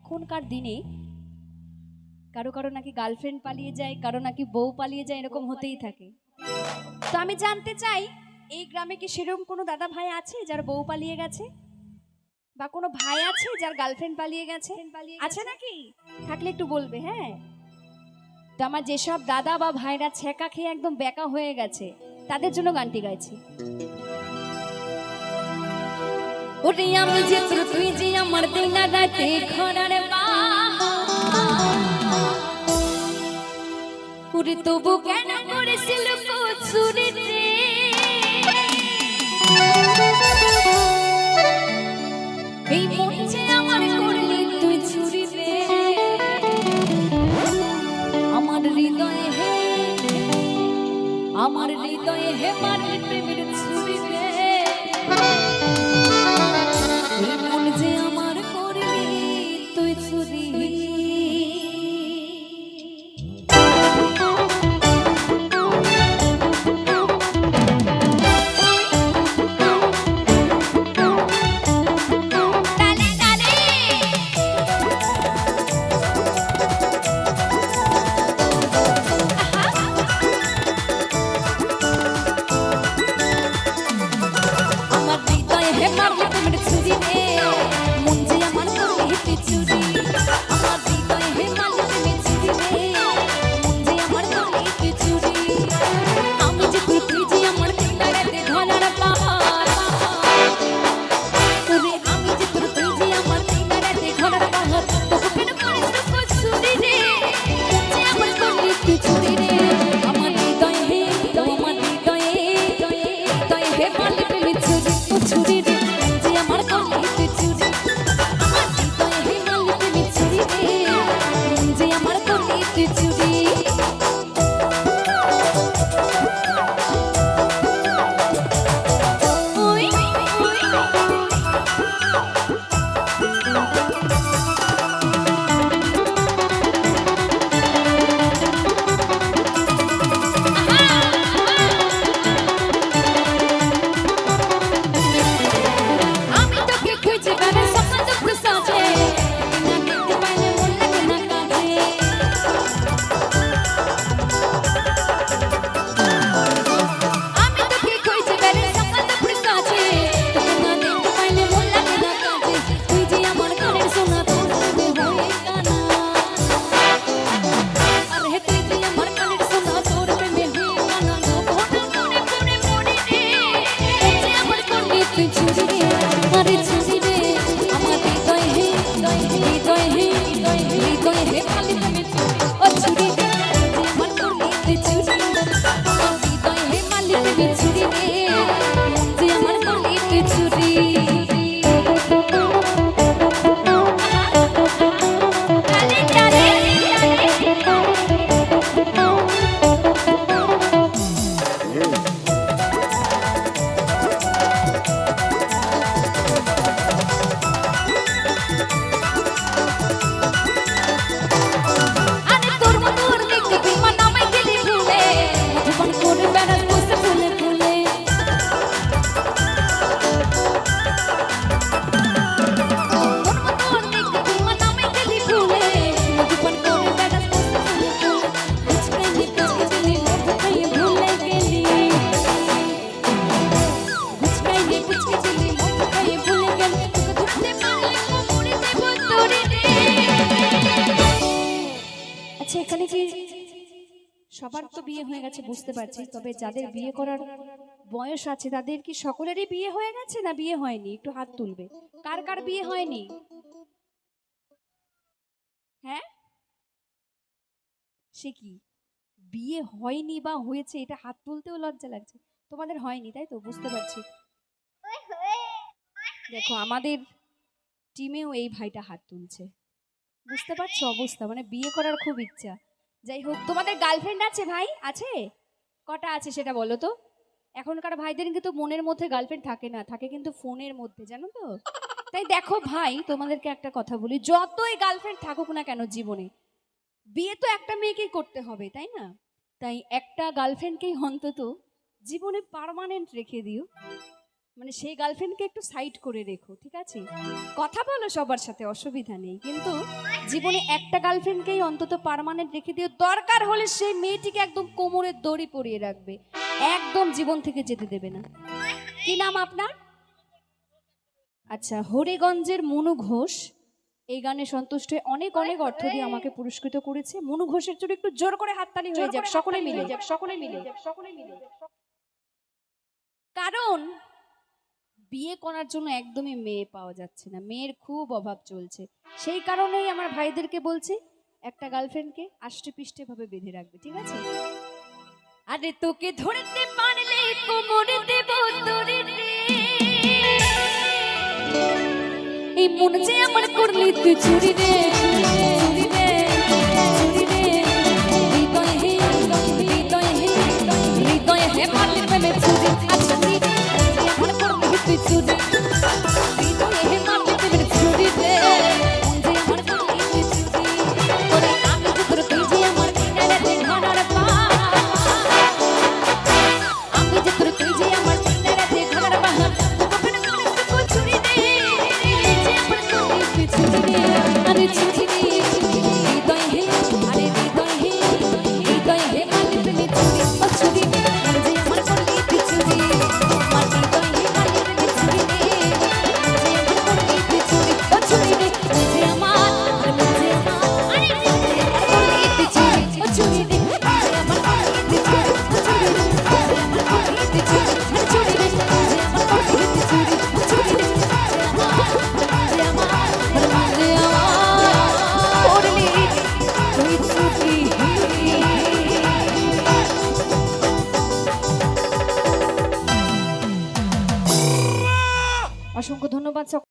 এখনকার দিনে কারো কারো নাকি গার্লফ্রেন্ড পালিয়ে যায়, কারো নাকি বউ পালিয়ে যায়, এরকম হতেই থাকে। তো আমি জানতে চাই, এই গ্রামে কি সেরকম কোনো দাদা ভাই আছে যার বউ পালিয়ে গেছে, বা কোনো ভাই আছে যার গার্লফ্রেন্ড পালিয়ে গেছে? আছে নাকি? থাকলে একটু বলবে। হ্যাঁ, তো আমার যেসব দাদা বা ভাইরা ছেঁকা খেয়ে একদম বেকা হয়ে গেছে, তাদের জন্য গানটি গাইছি। ওরে আমি যে তোর, তুই যে আমার, দিনা রাতে খরার ওরে তবু কেন করেছিল চুরি রে, এই মন যে আমার করলি তুই চুরি রে, আমার হৃদয়ে হে, আমার হৃদয়ে হে মারলি প্রেমের ছুরি রে, এই মন যে আমার করলি তুই চুরি। এখানে কি সবার তো বিয়ে হয়ে গেছে বুঝতে পারছি, তবে যাদের বিয়ে করার বয়স আছে তাদের কি সকলেরই বিয়ে হয়ে গেছে না বিয়ে হয়নি? একটু হাত তুলবে। কার কার বিয়ে হয়নি? হ্যাঁ, সে কি বিয়ে হয়নি বা হয়েছে এটা হাত তুলতেও লজ্জা লাগছে? তোমাদের হয়নি তাই তো, বুঝতে পারছি। দেখো আমাদের টিমেও এই ভাইটা হাত তুলছে, বুঝতে পারছো অবস্থা, মানে বিয়ে করার খুব ইচ্ছা। যাই হোক, তোমাদের গার্লফ্রেন্ড আছে ভাই? আছে? কটা আছে সেটা বলো তো। এখনকার ভাইদের কিন্তু মনের মধ্যে গার্লফ্রেন্ড থাকে না, থাকে কিন্তু ফোনের মধ্যে, জানো তো। তাই দেখো ভাই, তোমাদেরকে একটা কথা বলি, যতই গার্লফ্রেন্ড থাকুক না কেন জীবনে, বিয়ে তো একটা মেয়েকেই করতে হবে, তাই না? তাই একটা গার্লফ্রেন্ডকেই অন্তত জীবনে পার্মানেন্ট রেখে দিও। মানে সেই গার্লফ্রেন্ডকে একটু সাইড করে রেখো, ঠিক আছে? কথা বলো সবার সাথে, অসুবিধা নেই, কিন্তু জীবনে একটা গার্লফ্রেন্ডকেই অন্তত পার্মানেন্ট রেখে দিও। দরকার হলে সেই মেয়েটিকে একদম কোমরের দড়ি পরিয়ে রাখবে, একদম জীবন থেকে যেতে দেবে না। কি নাম আপনার? আচ্ছা, হরিগঞ্জের মনু ঘোষ এই গানে সন্তুষ্ট হয়ে অনেক অনেক অর্থ দিয়ে আমাকে পুরস্কৃত করেছে। মনু ঘোষের জন্য একটু জোর করে হাততালি হয়ে যাক, সকলে মিলে যাক, সকলে মিলে যাক, সকলে মিলে যাক। কারণ বিয়ে করার জন্য একদমই মেয়ে পাওয়া যাচ্ছে না, মেয়ের খুব অভাব চলছে। সেই কারণেই আমার ভাইদেরকে বলছি, একটা গার্লফ্রেন্ডকে আষ্টে পৃষ্ঠে ভাবে বেঁধে রাখবে, ঠিক আছে? আরে তোকে ধরতে পারলে কোমরে দেব তোরে রে, এই মন যে আমার করলি তুই চুরি রে।